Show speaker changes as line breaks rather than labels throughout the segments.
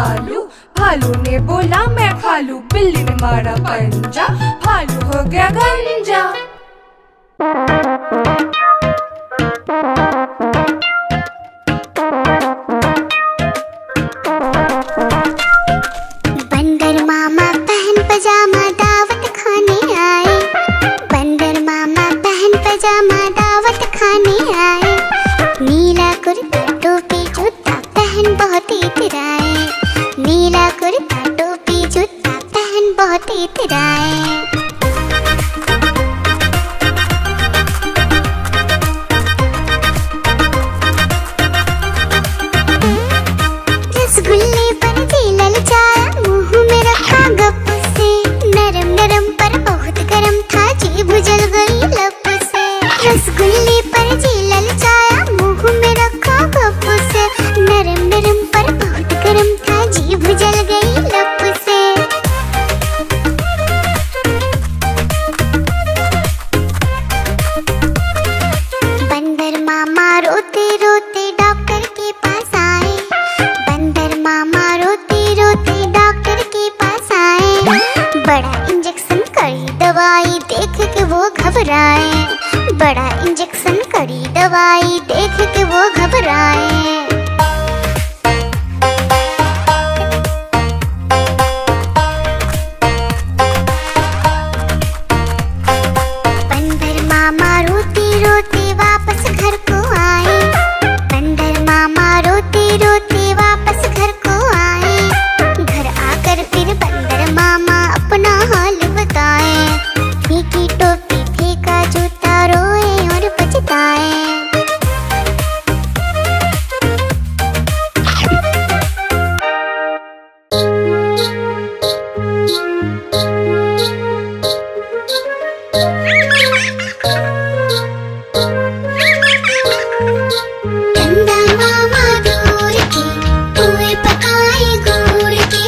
भालू। भालू ने बोला मैं खा लूं, बिल्ली ने मारा पंजा, भालू हो गया गंजा।
बंदर मामा पहन पजामा दावत खाने आए। बंदर मामा पहन पजामा दावत खाने आए। नीला कुर्ता टोपी जूता पहन बहुत इतराए। नीला कुर्ता टोपी जूता पहन बहुत इतराए। रसगुल्ले पर जी ललचाया, मुंह में रखा गप से। नरम नरम पर बहुत गरम था, जीभ जल गई लप से। रसगुल्ले पर जी ललचाया, मुंह में रखा गप से। नरम नरम पर बहुत गरम था, जीभ जल गई लप से। बंदर मामा रोते रोते डॉक्टर के पास आए। बंदर मामा रोते रोते डॉक्टर के पास आए। बड़ा इंजेक्शन कड़ी दवाई देख के वो घबराए। बड़ा इंजेक्शन कड़ी दवाई देख के वो घबराए। बंदर मामा रोते रोते वापस घर को आए। बंदर मामा रोते रोते वापस घर को आए। घर आकर फिर बंदर मामा अपना हाल बताए। फीकी टोपी फेंका जूता, रोए और पछताए। चंदा मामा दूर के पुए पकाए गुड़ के।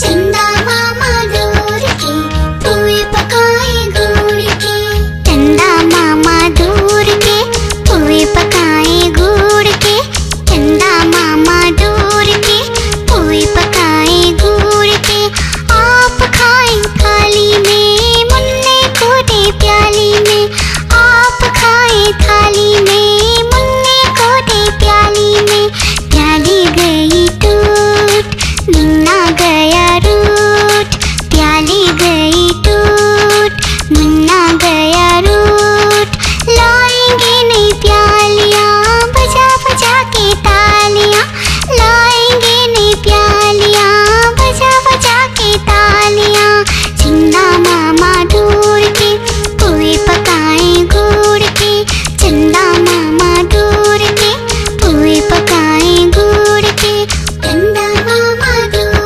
चंदा मामा दूर के पुए पकाए गुड़ के। चंदा मामा दूर के पुए पकाए गुड़ के। चंदा मामा दूर के पुए पकाए गुड़ के। आप खाए थाली में, मुन्ने को दे प्याली में। आप खाए थाली में, मुन्ने को दे प्याली में। प्याली गई टूट, मुन्ना गया रूठ। प्याली गई टूट, मुन्ना गया रूठ। लाएंगे नई प्यालियां, बजा बजा के तालियां। लाएंगे नई प्यालियां, बजा बजा के तालियां। चंदा मामा दूर के पुए पकाए गुड़ के। चंदा मामा दूर के पुए पकाए गुड़ के। चंदा मामा दूर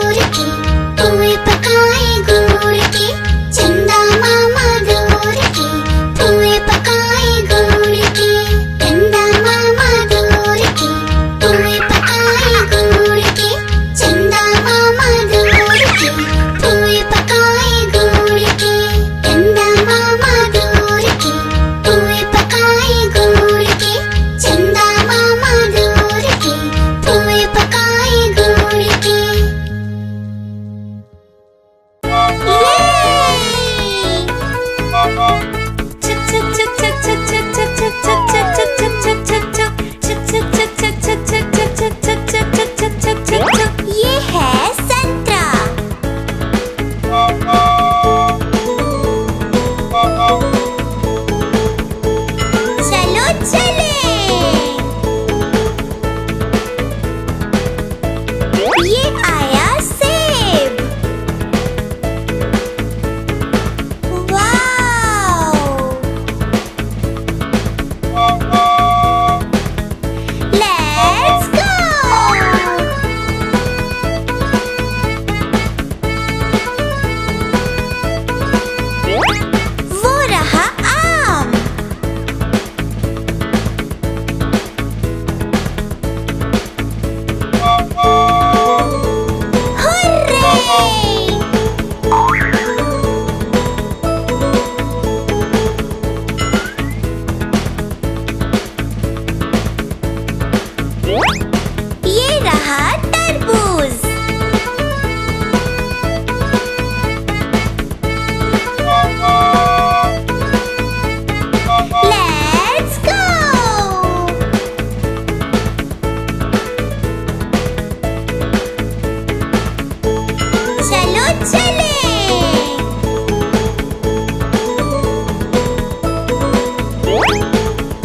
चले।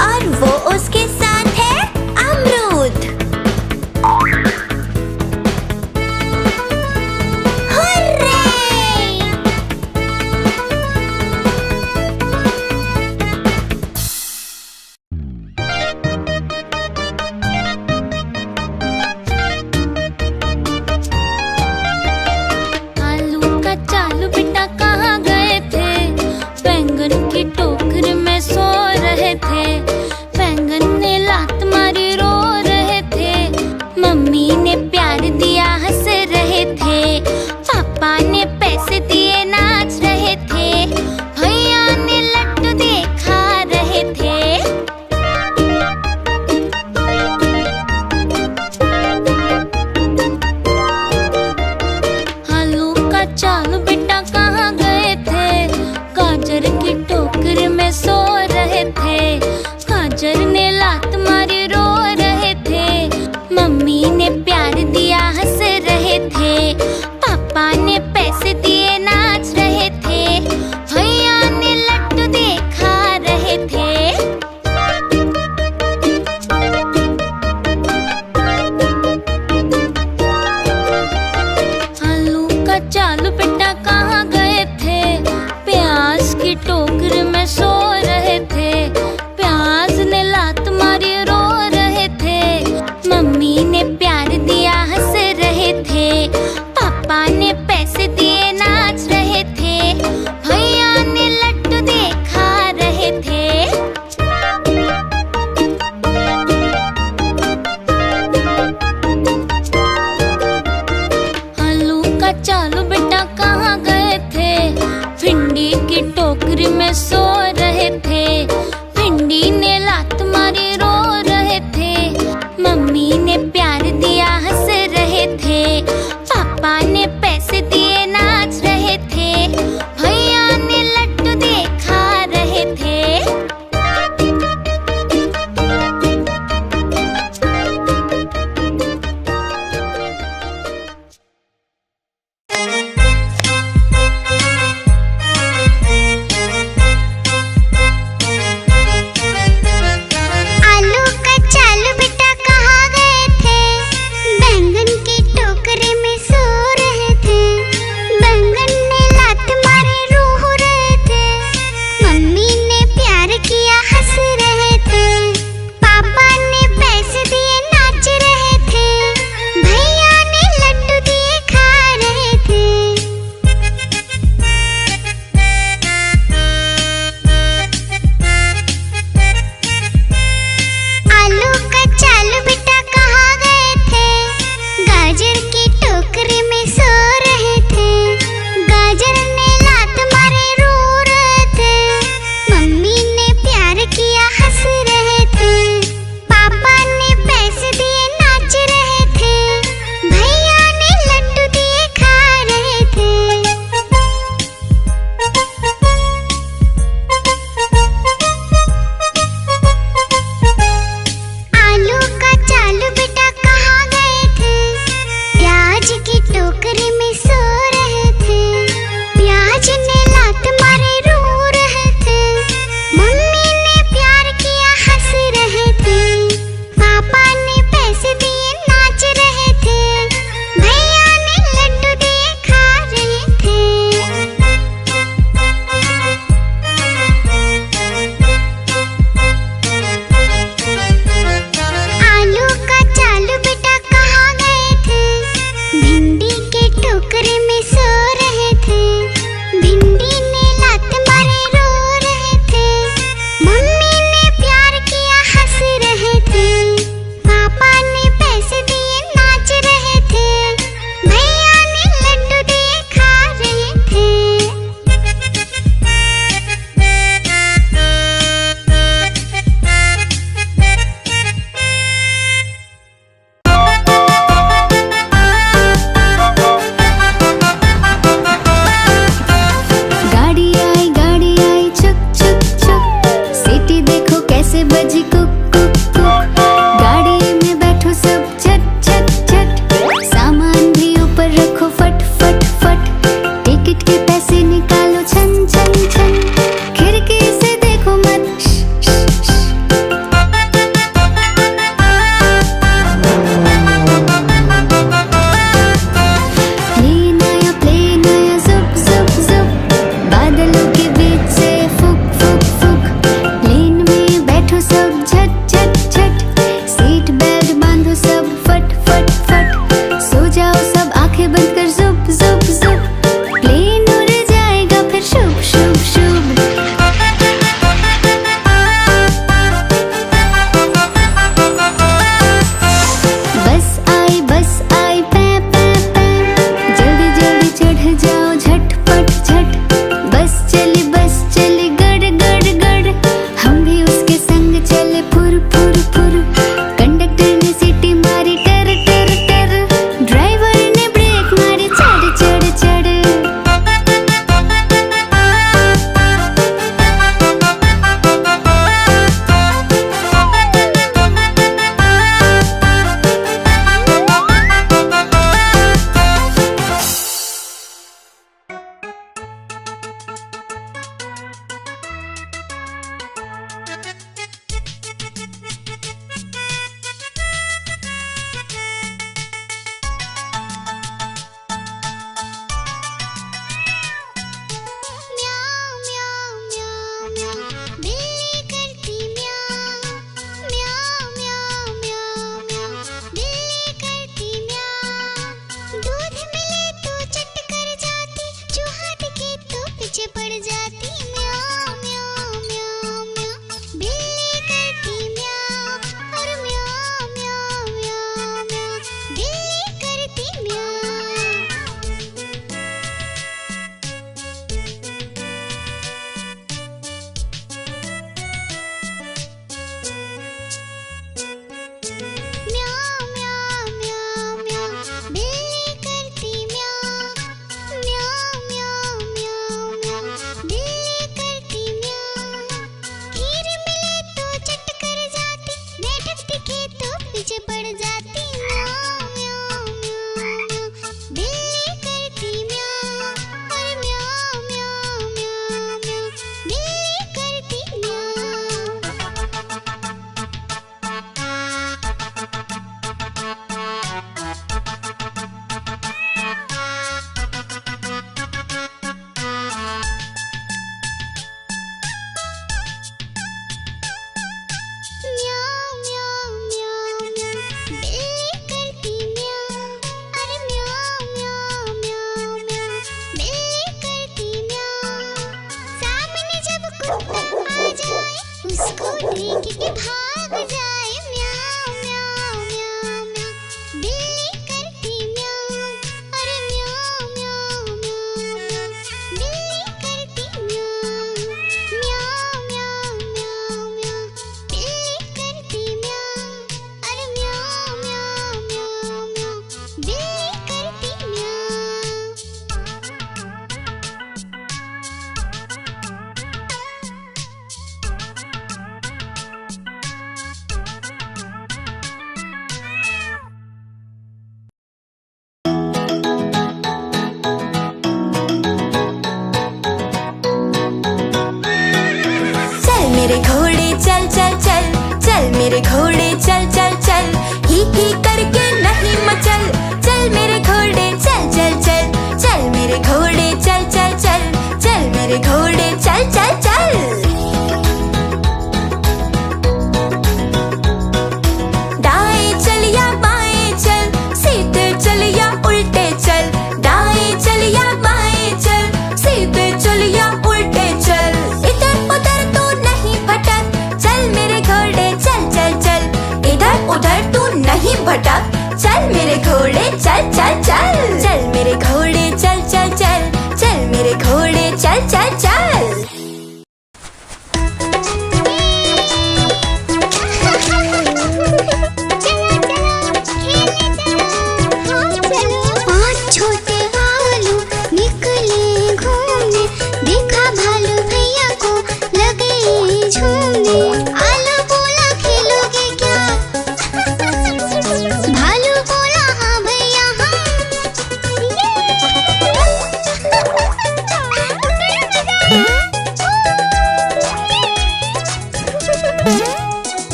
और वो उसके साथ है अमरूद। हुर्रे! आलू का चालू बेटा कहाँ गए थे? बैंगन की टोकरी में सो रहे थे। बैंगन ने लात मारी रो रहे थे। मम्मी ने प्यार दिया हंस रहे थे। पापा ने पैसे दिए नाच रहे थे। भैया ने लड्डू दे खा रहे थे। आलू का चालू बेटा कहाँ गए थे? गाजर की टोकरी में सो रहे थे। गाजर ने लात मारी रो रहे थे। मम्मी ने प्यार दिया हंस रहे थे। पापा ने पैसे दिए नाच रहे थे। भैया ने लड्डू दे खा रहे थे। आलू का चालू बेटा कहाँ गए थे? प्याज की टोकरी में सो रहे थे। प्याज ने लात मारी रो रहे थे। मम्मी ने प्यार दिया हंस रहे थे। पापा ने पैसे दिए नाच रहे थे। भैया ने लड्डू दे खा रहे थे। आलू का चालू बेटा कहाँ गए थे? भिंडी की टोकरी में सो रहे थे। भिंडी ने लात मारी रो रहे थे। मम्मी ने प्यार दिया हंस रहे थे। पापा ने पैसे दिए नाच रहे थे। भैया ने लड्डू दे खा रहे थे। आलू का चालू बेटा कहाँ गए थे? बैंगन की टोकरी में सो रहे थे।
घोड़े चल चल चल, ही करके नहीं मचल। चल मेरे घोड़े चल चल चल, चल मेरे घोड़े चल चल चल, चल मेरे घोड़े चल चल चल। दाएं चल या बाएं चल, सीधे चल या उल्टे चल। दाएं चल या बाएं चल, सीधे चल या उल्टे चल। इधर उधर तू नहीं भटक, चल मेरे घोड़े चल चल चल। इधर उधर तू नहीं भटक, चल मेरे घोड़े चल चल चल। चल मेरे घोड़े चल चल चल, चल मेरे घोड़े चल चल चल।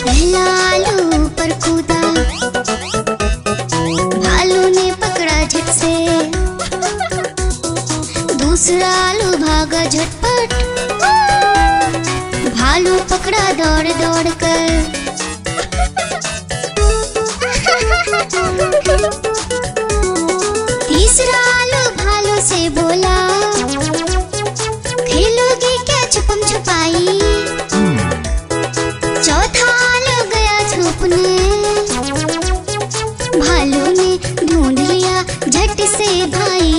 पहला आलू पर कूदा, भालू ने पकड़ा झट से। दूसरा आलू भागा झटपट, भालू पकड़ा दौड़ दौड़ कर। तीसरा आलू भालू से बोला, खेलोगे क्या छुपम छुपाई। चौथा आलू गया छुपने, भालू ने ढूंढ लिया झट से भाई।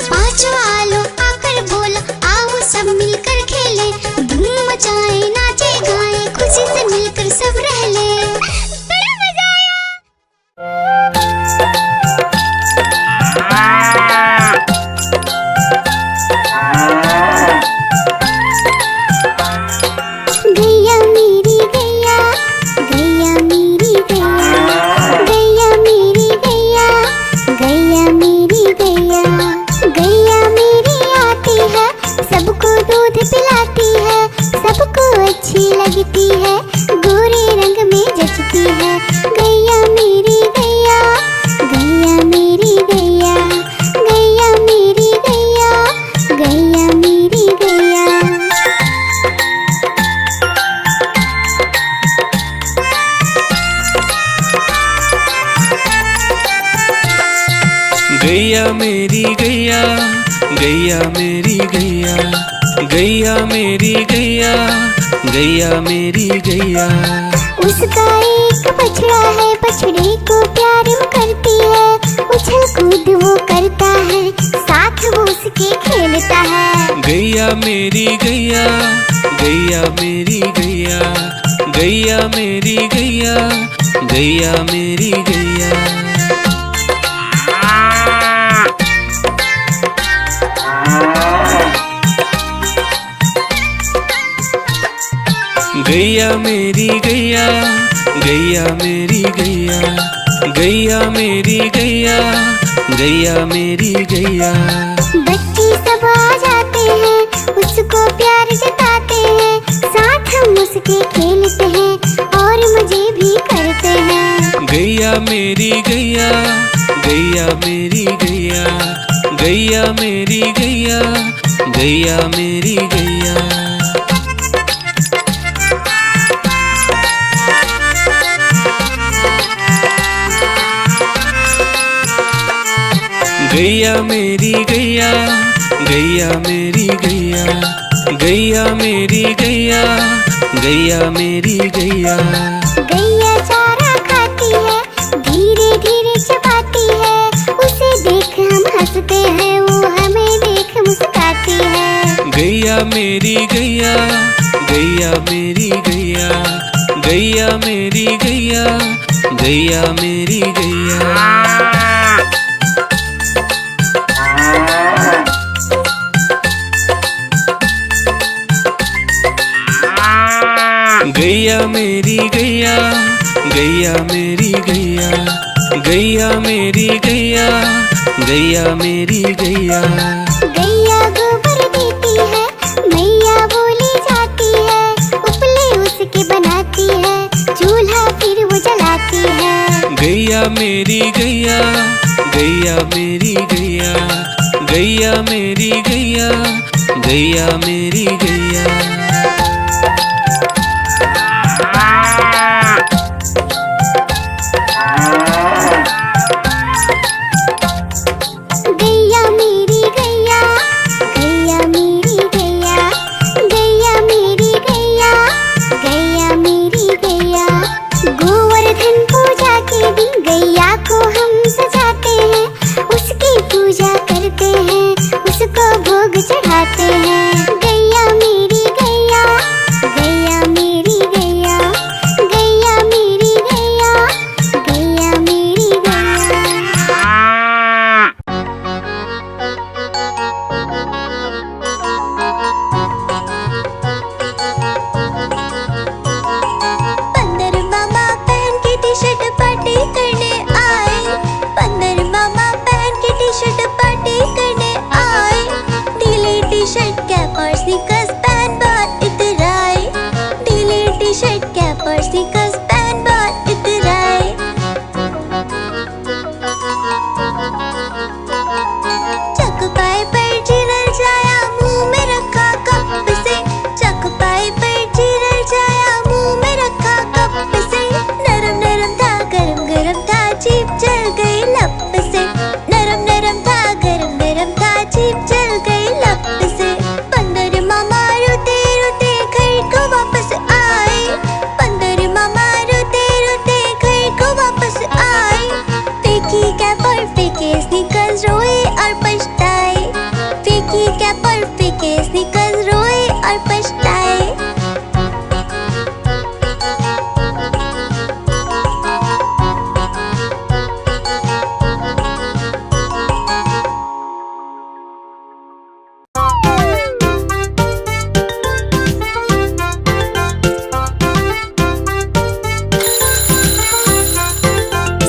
पांचवा आलू आकर बोला, आओ सब मिलकर खेले, धूम मचाए नाचे गाए, खुशी से मिलकर सब रह ले। पिलाती है, सबको अच्छी लगती है, गोरे रंग में जचती है। गैया मेरी गैया, गैया मेरी गैया, गैया मेरी गैया, गैया मेरी गैया।
गैया मेरी गैया, गैया मेरी गैया, गैया मेरी गैया, गैया मेरी गैया।
उसका एक बछड़ा है, बछड़े को प्यार वो करती है, उछल कूद वो करता है, साथ वो उसके खेलता है।
गैया मेरी गैया, गैया मेरी गैया, गैया मेरी गैया, गैया मेरी गैया। गैया मेरी गैया, गैया मेरी गैया, गैया मेरी गैया, गैया मेरी गैया।
बच्चे सब आ जाते हैं, उसको प्यार जताते हैं, साथ हम उसके खेलते हैं और मजे भी करते हैं।
गैया मेरी गैया, गैया मेरी गैया, गैया मेरी गैया, गैया मेरी गैया। गैया मेरी गैया, गैया मेरी गैया, गैया मेरी गैया, गैया मेरी गैया।
गैया चारा खाती है, धीरे धीरे चबाती है, उसे देख हम हंसते हैं, वो हमें देख मुस्कुराती है।
गैया मेरी गैया, गैया मेरी गैया, गैया मेरी गैया, गैया मेरी गैया। गैया मेरी गैया, गैया मेरी गैया, गैया मेरी गैया, गैया मेरी गैया।
गैया गोबर देती है, मैया बोली जाती है, उपले उसके बनाती है, चूल्हा फिर वो जलाती है।
गैया मेरी गैया, गैया मेरी गैया, गैया मेरी गैया, गैया मेरी गैया।
गैया मेरी गैया, गैया मेरी गैया, गैया मेरी गैया, गैया मेरी गैया। गोवर्धन पूजा के दिन गैया को हम सजाते हैं, उसकी पूजा करते हैं, उसको भोग चढ़ाते हैं। गैया मेरी गैया, गैया मेरी गैया, गैया मेरी गैया, गैया मेरी गैया।
बंदर मामा पहन के टी शर्ट पार्टी करने आए, बंदर मामा पहन के टी शर्ट पार्टी करने आए। ढीली टी शर्ट कैप और स्नीकर्स पहन बाहर इधर आए, ढीली टी शर्ट कैप और स्नीकर्स पहन बाहर इधर आए। चक पाए पर चिरल जाया, मुंह में रखा कप से, चक पाए पर चिरल जाया, मुंह में रखा कप से। नरम नरम था गरम गरम था, जीभ जल गई लप से, नरम नरम था गरम गरम था, जीभ जल गई लप से। बंदर मामा रोते रोते घर को वापस आए, बंदर मामा रोते रोते घर को वापस आए। फेंकी कैप और फेंके स्नीकर्स, रोए और पछताए, फेंकी कैप और फेंके स्नीकर्स, रोए और पछताए।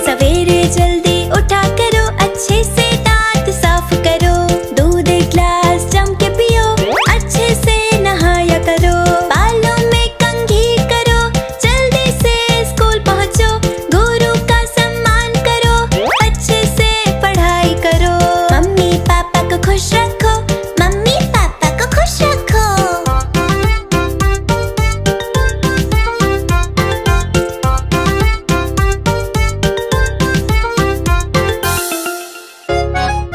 सवेरे जल्दी उठा करो, अच्छे से दांत साफ करो, दूध एक ग्लास जम के पियो, अच्छे से नहाया करो, बालों में कंघी करो, जल्दी से स्कूल पहुंचो, गुरु का सम्मान करो, अच्छे से पढ़ाई करो, मम्मी पापा को खुश रखो, मम्मी पापा को खुश रखो।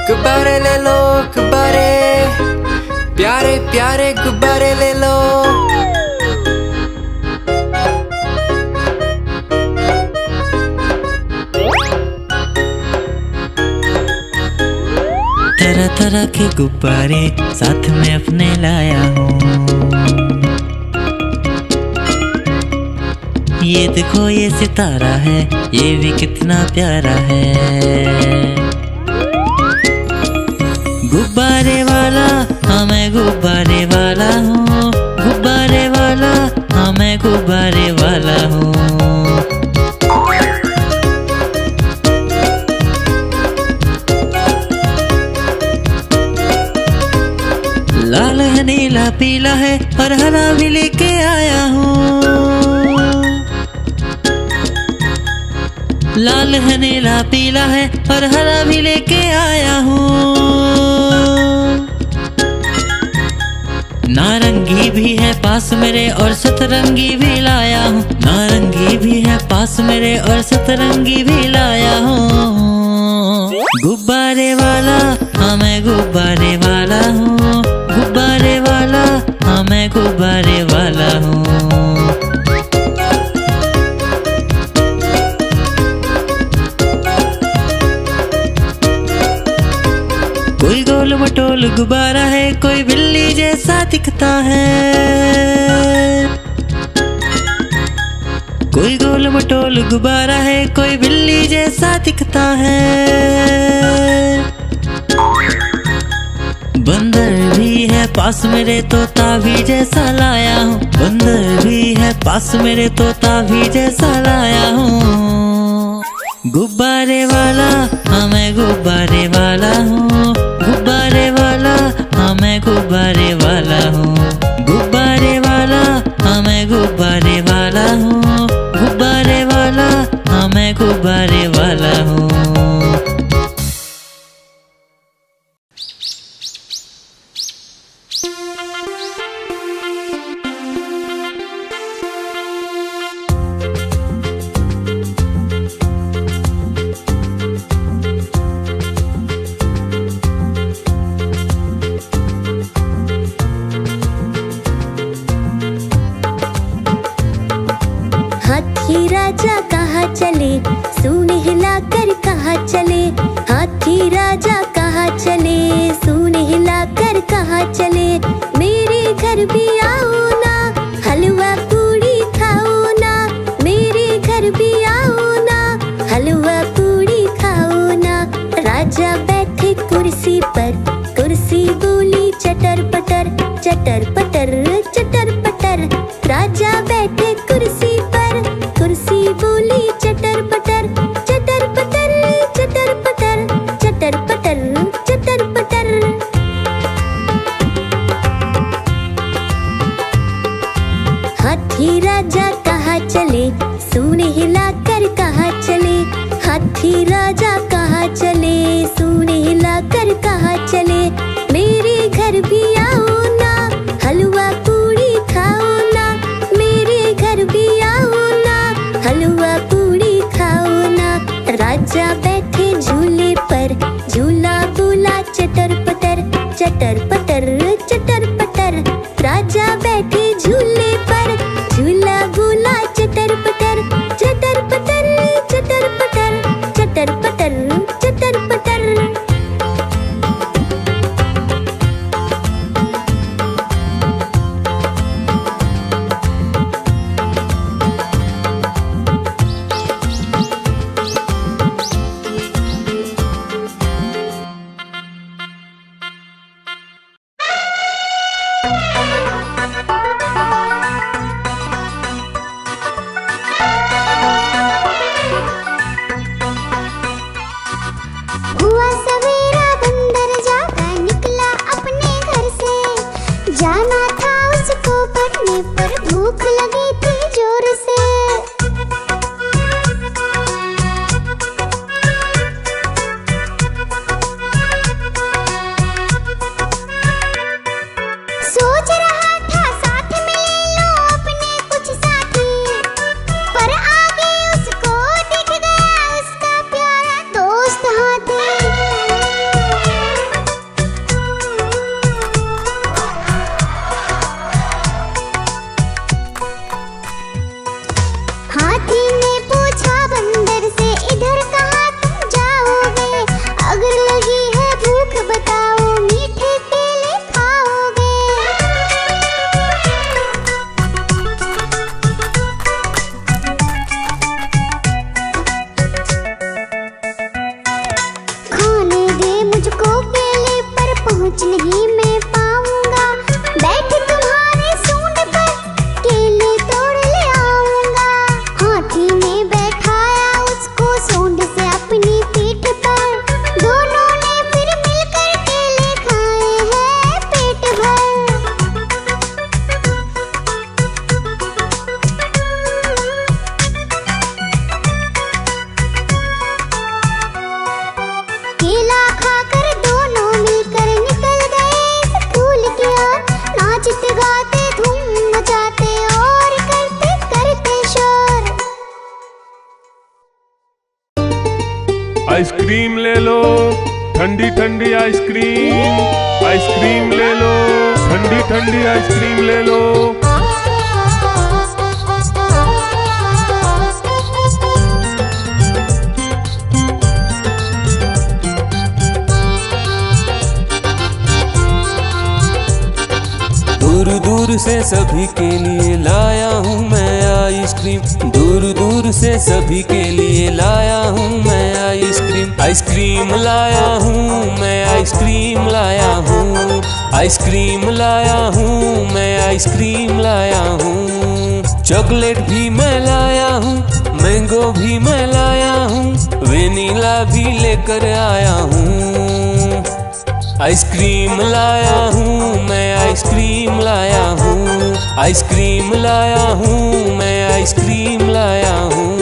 गुब्बारे ले लो गुब्बारे, प्यारे प्यारे गुब्बारे ले लो।
तरह तरह के गुब्बारे साथ में अपने लाया हूँ। ये देखो ये सितारा है, ये भी कितना प्यारा है। गुब्बारे वाला हाँ मैं गुब्बारे वाला हूँ, गुब्बारे वाला हाँ मैं गुब्बारे वाला हूँ। लाल है नीला पीला है और हरा भी लेके आया हूँ। लाल है नीला पीला है और हरा भी लेके आया हूँ। नारंगी भी है पास मेरे और सतरंगी भी लाया हूँ। नारंगी भी है पास मेरे और सतरंगी भी लाया हूँ। गुब्बारे वाला हाँ मैं गुब्बारे वाला हूँ, गुब्बारे वाला हाँ मैं गुब्बारे वाला हूँ। कोई गोल मटोल गुब्बारा है, कोई बिल्ली जैसा दिखता है। कोई गोल मटोल गुब्बारा है, कोई बिल्ली जैसा दिखता है। बंदर भी है पास मेरे, तोता भी जैसा लाया हूँ। बंदर भी है पास मेरे, तोता भी जैसा लाया हूँ। गुब्बारे वाला हाँ मैं गुब्बारे वाला हूँ, गुब्बारे वाला हाँ मैं गुब्बारे वाला हूँ, गुब्बारे वाला हाँ मैं गुब्बारे वाला हूँ, गुब्बारे वाला हाँ मैं गुब्बारे वाला हूँ।
हाथी राजा कहाँ चले, सूंड हिलाकर कहाँ चले, हाथी राजा कहाँ चले, सूंड हिलाकर कहाँ चले। मेरे घर भी आओ ना, हलवा पूड़ी खाओ ना, मेरे घर भी आओ ना, हलवा पूड़ी खाओ ना। राजा बैठे कुर्सी पर, कुर्सी बोली चटर पटर, चटर पटर चटर पटर। राजा बैठे कुर्सी पर, कुर्सी बोली चटर पटर, चटर पटर चटर पटर, चटर पटर चटर पटर। हाथी राजा कहाँ चले, सूंड हिलाकर कहाँ चले, हाथी राजा कहाँ चले, सूंड हिलाकर कहाँ चले। मेरे घर भी आओ ना, हलवा पूड़ी खाओ ना, मेरे घर भी आओ ना, हलवा पूड़ी खाओ ना। राजा बैठे झूले पर, झूला बोला चटर पटर, चटर पटर चटर पटर। राजा बैठे झूले पर, झूला बोला चटर पटर, चटर पटर चटर पटर, चटर पटर चटर पटर।
हुआ सवेरा बंदर जागा निकला अपने घर से, जाना था उसको पढ़ने पर भूख लगी थी जोर से। सोच रहा था साथ में ले लो अपने कुछ साथी, पर आगे उसको दिख गया उसका प्यारा दोस्त हाथी। हाथी ने पूछा बंदर से, इधर कहाँ तुम जाओगे, अगर लगी है भूख बताओ, मीठे केले खाओगे। खाने दे मुझको केले, पर पहुँच नहीं मैं पाऊंगा, बैठ तुम्हारे सूंड पर केले तोड़ ले आऊंगा। हाथी ने बैठाया उसको सूंड से अपनी पीठ पर, दोनों ने फिर मिलकर केले खाए हैं पेट भर। केला खाकर दोनों मिलकर निकल गए स्कूल की ओर, नाचते गाते धूम मचाते और करते करते शोर।
आइसक्रीम ले लो, ठंडी ठंडी आइसक्रीम, आइसक्रीम ले लो, ठंडी ठंडी आइसक्रीम ले लो।
दूर दूर से सभी के लिए लाया हूँ मैं आइसक्रीम, दूर दूर से सभी के लिए लाया हूँ मैं आइसक्रीम। आइसक्रीम लाया हूँ मैं, आइसक्रीम लाया हूँ, आइसक्रीम लाया हूँ मैं, आइसक्रीम लाया हूँ। चॉकलेट भी मैं लाया हूँ, मैंगो भी मैं लाया हूँ, वेनिला भी लेकर आया हूँ। आइसक्रीम लाया हूँ मैं, आइसक्रीम लाया हूँ, आइसक्रीम लाया हूँ मैं, आइसक्रीम लाया हूँ।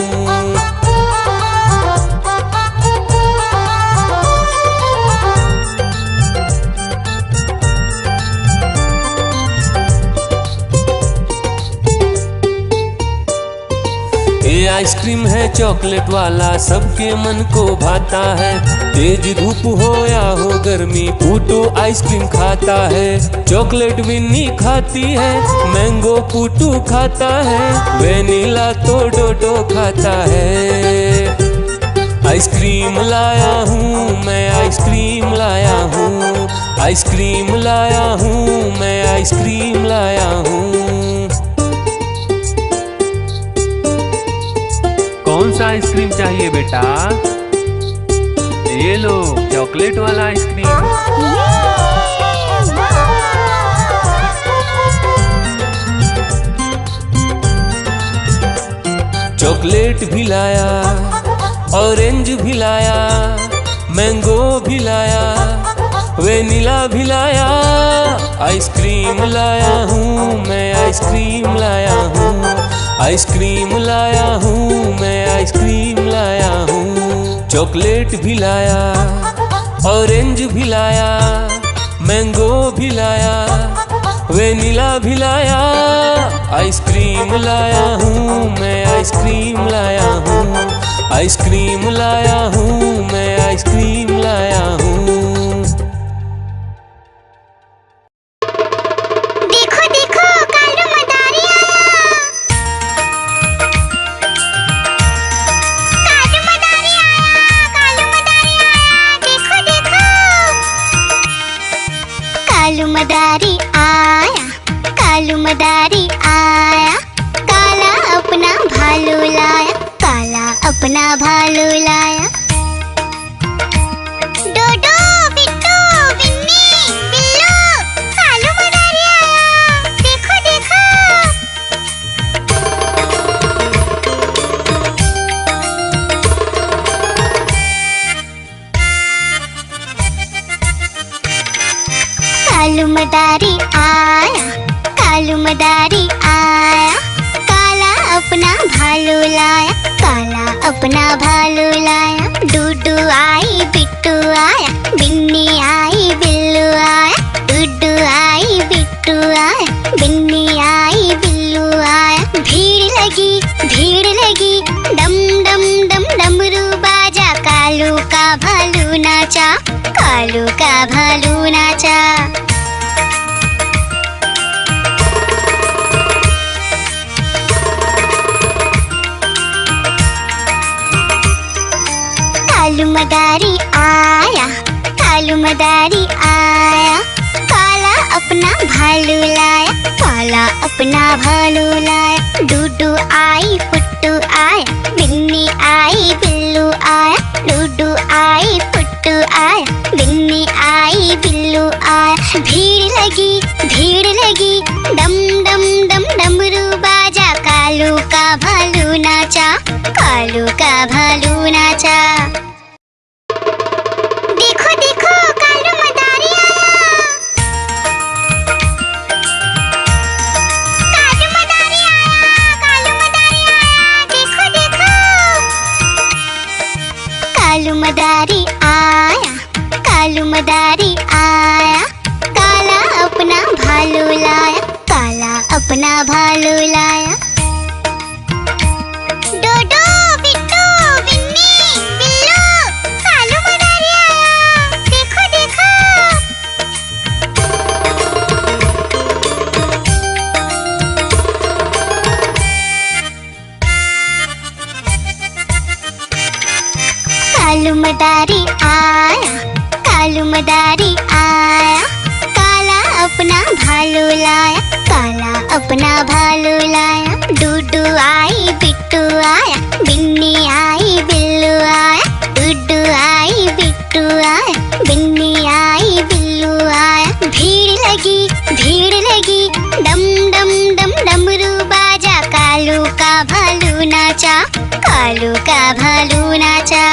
ये आइसक्रीम है चॉकलेट वाला, सबके मन को भाता है। तेज धूप हो या हो गर्मी, पूटू आइसक्रीम खाता है। चॉकलेट विन्नी खाती है, मैंगो पूटू खाता है, वेनिला तो डोडो खाता है। आइसक्रीम लाया हूँ मैं, आइसक्रीम लाया हूँ, आइसक्रीम लाया हूँ मैं, आइसक्रीम लाया हूँ।
कौन सा आइसक्रीम चाहिए बेटा? ये लो चॉकलेट वाला आइसक्रीम।
चॉकलेट भी लाया, ऑरेंज भी लाया, मैंगो भी लाया, वेनिला भी लाया। आइसक्रीम लाया हूँ मैं, आइसक्रीम लाया हूँ, आइसक्रीम लाया हूँ मैं, आइसक्रीम लाया हूँ। चॉकलेट भी लाया, ऑरेंज भी लाया, मैंगो भी लाया, वेनिला भी लाया। आइसक्रीम लाया हूँ मैं, आइसक्रीम लाया हूँ, आइसक्रीम लाया हूँ मैं, आइसक्रीम लाया हूँ।
कालू मदारी आया, कालू मदारी आया, काला अपना भालू लाया, काला अपना भालू लाया। डोडो बिट्टू बिन्नी बिल्लू, कालू मदारी आया, देखो देखो। कालू मदारी आया, कालू मदारी आया, काला अपना भालू लाया, काला अपना भालू लाया। डूडू आई बिट्टू आया, बिन्नी आई बिल्लू आया, डूडू आई बिट्टू आया, बिन्नी आई बिल्लू आया। भीड़ लगी, डम डम डम डमरू बाजा, कालू का भालू नाचा, कालू का भालू नाचा। कालू मदारी आया, कालू मदारी आया, काला अपना भालू लाया, काला अपना भालू लाया। डूडू आई पुट्टू आया, बिन्नी आई बिल्लू आया, डूडू आई पुट्टू आया, बिन्नी आई बिल्लू आया। भीड़ लगी, डम डम डम डमरू बाजा, कालू का भालू नाचा, कालू का भालू नाचा। देखो देखो कालू मदारी आया, कालू मदारी आया, कालू मदारी आया, देखो देखो। कालू मदारी आया, कालू मदारी आया, काला अपना भालू लाया, काला अपना भालू लाया। डोडो बिट्टू बिन्नी बिल्लू, कालू मदारी आया, देखो देखो। कालू मदारी आया, कालू मदारी आया, काला अपना भालू लाया, काला अपना भालू लाया। डूडू आई बिट्टू आया, बिन्नी आई बिल्लू आया, डूडू आई बिट्टू आया, बिन्नी आई बिल्लू आया। भीड़ लगी, डम डम डम डमरू बाजा, कालू कालू का भालू नाचा, कालू का भालू नाचा।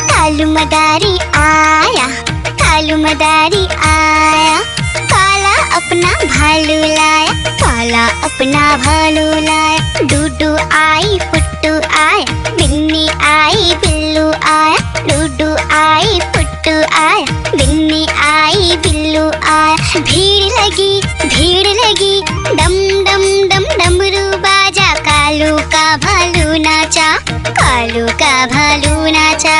कालू मदारी आया, कालू मदारी आया, काला अपना भालू लाया, काला अपना भालू लाया। डूडू आई पुट्टू आया, बिन्नी आई बिल्लू आया, डूडू आई पुट्टू आया, बिन्नी आई बिल्लू आया। भीड़ लगी डम डम डम डमरू बाजा, कालू का भालू नाचा, कालू का भालू नाचा।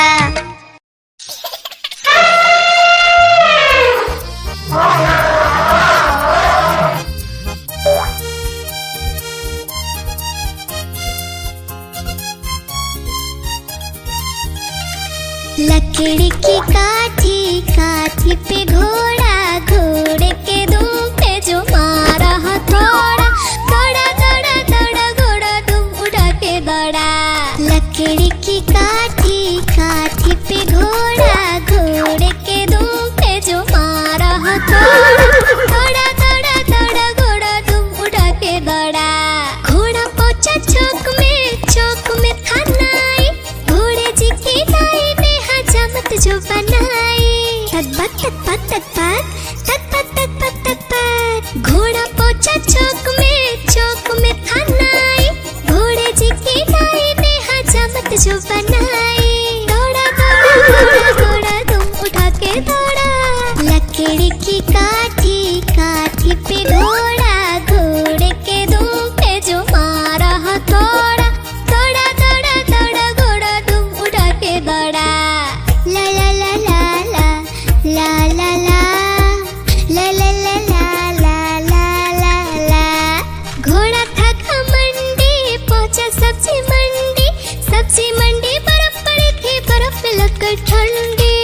लकड़ी की काठी, काठी पे घोड़ा, घोड़े के दुम पे जो मारा हथौड़ा, दौड़ा दौड़ा दौड़ा घोड़ा दुम उठा के दौड़ा। लकड़ी की काठी, काठी पे घोड़ा, घोड़े के दुम पे जो मारा हथौड़ा, दौड़ा दौड़ा दौड़ा घोड़ा दुम उठा के दौड़ा। घोड़ा पहुंचा चौक में खानाई, घोड़े जी की दाई ने हजामत जो बनाई। तक तक तक तक तक तक तक तक तक तक। घोड़ा पहुंचा चौक में खानाई, घोड़े जी की दाई ने हजामत जो बनाई। दौड़ा दौड़ा दौड़ा दुम उठा के दौड़ा। लकड़ी की काठी, काठी पे घोड़ा, घोड़े के दुम पे जो मारा हथौड़ा, दौड़ा दौड़ा दौड़ा घोड़ा दुम उठा के दौड़ा। ला ला ला ला ला ला ला ला ला ला ला ला ला ला ला। घोड़ा था घमंडी, पहुंचा सब्जी मंडी, सब्जी मंडी बर्फ पड़ी थी, बर्फ में लगकर ठंडी।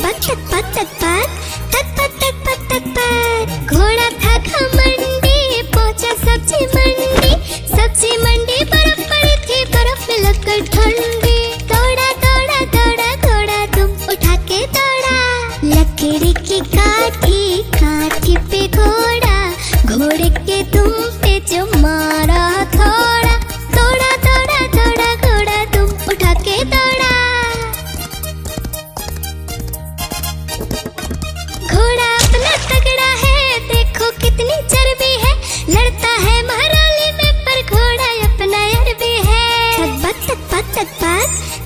तक तक तक तक तक तक तक तक तक। घोड़ा था घमंडी, पहुंचा सब्जी मंडी, सब्जी मंडी बर्फ पड़ी थी, बर्फ में लगकर ठंडी। दौड़ा दौड़ा दौड़ा घोड़ा दुम उठा के दौड़ा। लकड़ी की काठी, काठी पे घोड़ा, घोड़े के दुम पे जो मारा हथौड़ा, दौड़ा दौड़ा दौड़ा घोड़ा दुम उठा के दौड़ा। घोड़ा अपना तगड़ा है, देखो कितनी चर्बी है, लड़ता है महाराली में पर घोड़ा अपना अरबी है। तक तक तक तक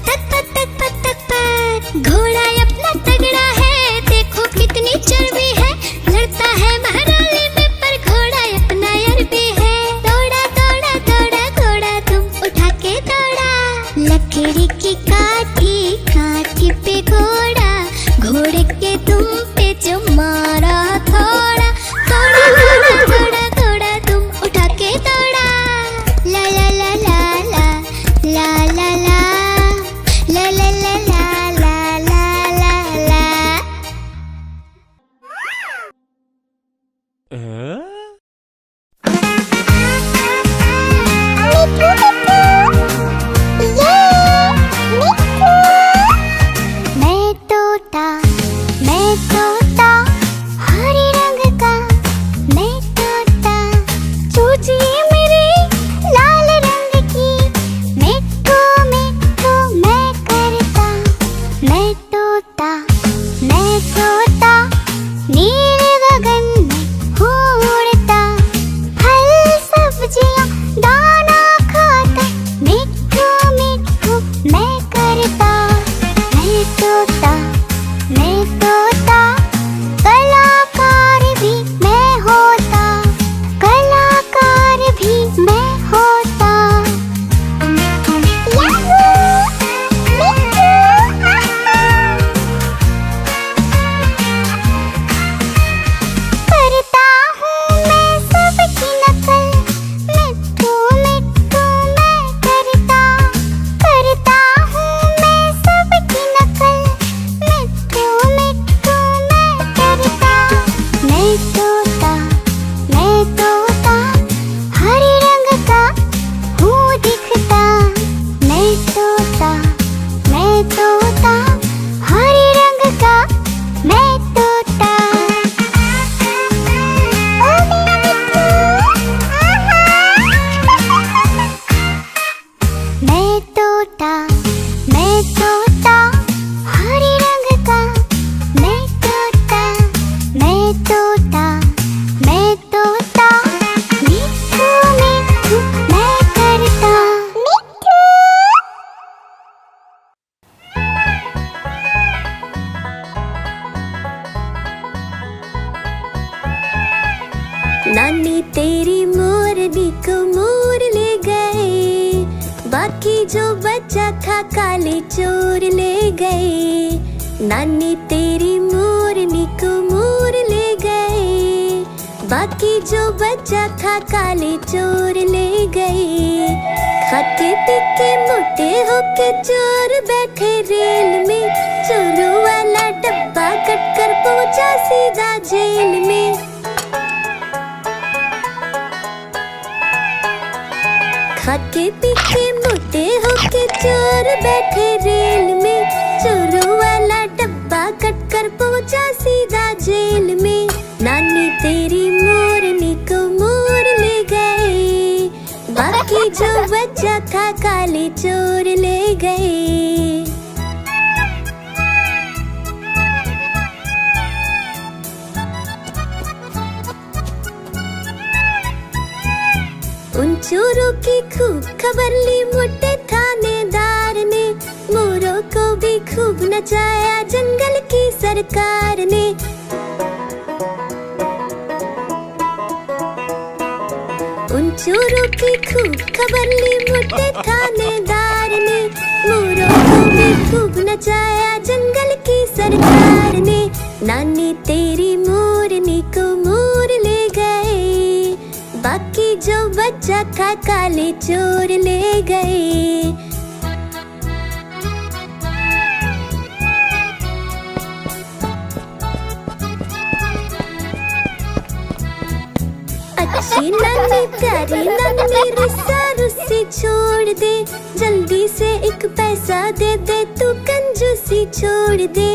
तक तक तक तक तक। घोड़ा अपना तगड़ा है, देखो कितनी चर्बी है, लड़ता है महाराली में पर घोड़ा अपना अरबी है। दौड़ा दौड़ा दौड़ा घोड़ा तुम उठा के दौड़ा। लकड़ी की काठी, काठी पे घोड़ा, घोड़े के दुम पे जो मारा हथौड़ा, दौड़ा दौड़ा दौड़ा घोड़ा तुम उठा के दौड़ा। ला ला ला ला ला ला ला ला ला ला ला ला ला ला ला। मैं तोता हरे रंग का, मैं तोता चूचिए मेरे लाल रंग की, मिट्ठू मिट्ठू मैं करता। मैं तोता नीले गगन में उड़ता, फल सब्जियां दाना खाता, मिट्ठू मिट्ठू मैं करता। मैं तोता कलाकार भी मैं होता, कलाकार भी मैं होता। याहू मिट्ठू
नानी तेरी मोरनी को मोर ले गए, बाकी जो बचा था काले चोर ले गए। नानी तेरी मोरनी को मोर ले गए, बाकी जो बचा था काले चोर ले गए। खाते पीके मोटे होके चोर बैठे रेल में, चोरों वाला डब्बा कट कर पहुंचा सीधा जेल में। खाके पीके मोटे होके चोर बैठे रेल में, चोरों वाला डब्बा कट कर पहुंचा सीधा जेल में। नानी तेरी मोरनी को मोर ले गए, बाकी जो बचा था काले चोर ले गए। उन चोरों की खूब खबर ली मोटे थानेदार ने, मोरों को भी खूब नचाया जंगल की सरकार ने। उन चोरों की खूब खबर ली मोटे थानेदार ने, मोरों को भी खूब नचाया जंगल की सरकार ने। नानी तेरी मोरनी को मोर ले गए, बाकी जो बचा था काले चोर ले गए। अच्छी नानी प्यारी नानी रुस्सा रुस्सी छोड़ दे, जल्दी से एक पैसा दे दे तू कंजूसी छोड़ दे।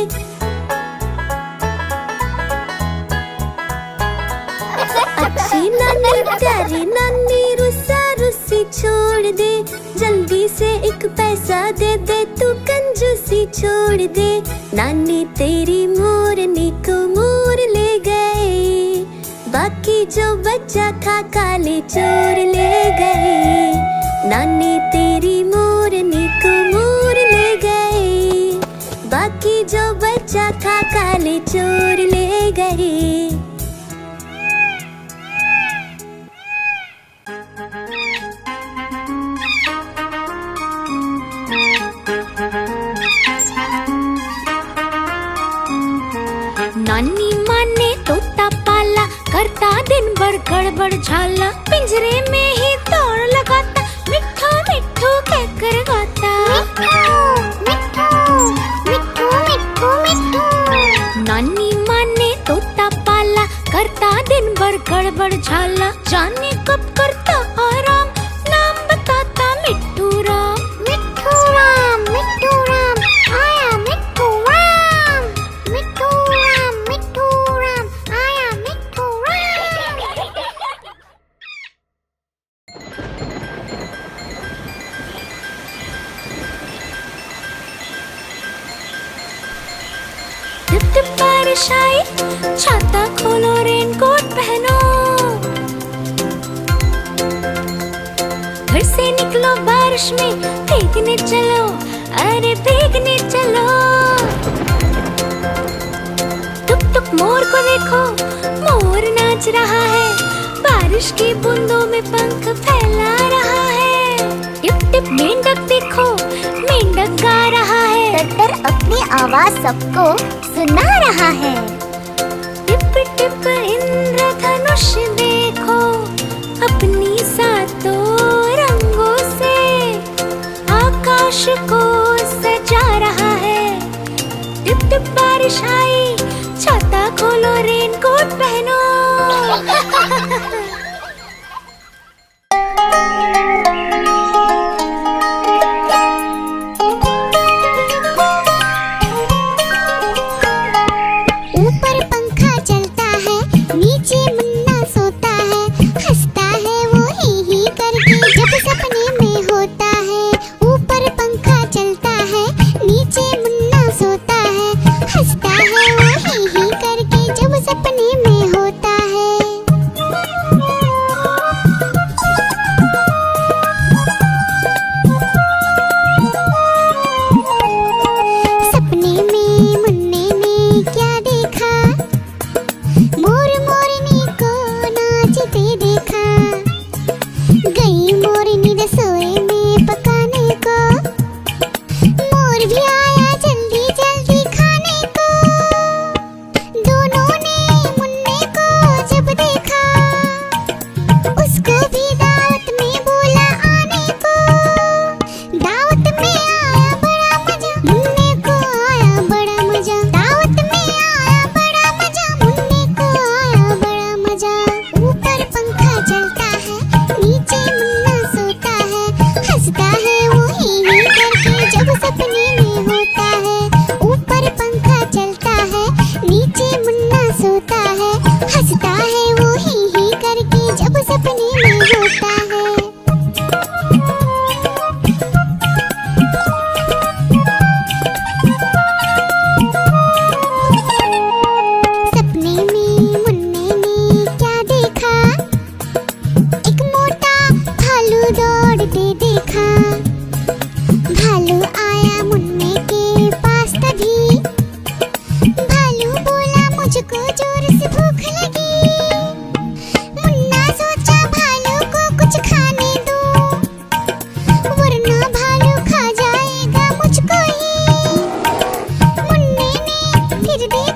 अच्छी नानी प्यारी नानी रुस्सा रुस्सी छोड़ दे, जल्दी से एक पैसा दे दे तू कंजूसी छोड़ दे। नानी तेरी मोरनी को मोर ले गए, बाकी जो बचा था काले चोर ले गए। नानी तेरी मोरनी को मोर ले गए, बाकी जो बचा था काले चोर ले गए। नानी माँ ने तोता पाला, करता दिन भर गड़बड़ झाला, पिंजरे में ही दौड़ लगाता, मिट्ठू मिट्ठू कहकर गाता। मिट्ठू मिट्ठू मिट्ठू मिट्ठू। नानी माँ ने तोता पाला, करता दिन भर गड़बड़ झाला, जाने कब करता आराम, नाम बताता मिट्ठू राम। मिट्ठू राम आया मिट्ठू राम, मिट्ठू राम आया मिट्ठू राम। टिप टिप बारिश आई, छाता खोलो रेनकोट पहनो, घर से निकलो बारिश में, भीगने चलो अरे भीगने चलो। टुक टुक मोर को देखो, मोर नाच रहा है, बारिश की बूंदों में पंख फैला रहा है। टिप टिप मेंढक देखो, मेंढक गा रहा है,
तर अपनी आवाज सबको सुना रहा है।
टिप टिप इंद्रधनुष देखो, अपनी सातों रंगों से आकाश को सजा रहा है। टिप टिप बारिश आई, छाता खोलो रेनकोट पहनो।
ऊपर पंखा चलता है, नीचे मुन्ना सोता है, हंसता है वो ही करके जब सपने में होता है। ऊपर पंखा चलता है, नीचे मुन्ना सोता है, हंसता है वो ही करके जब सपने में होता है। फिर देख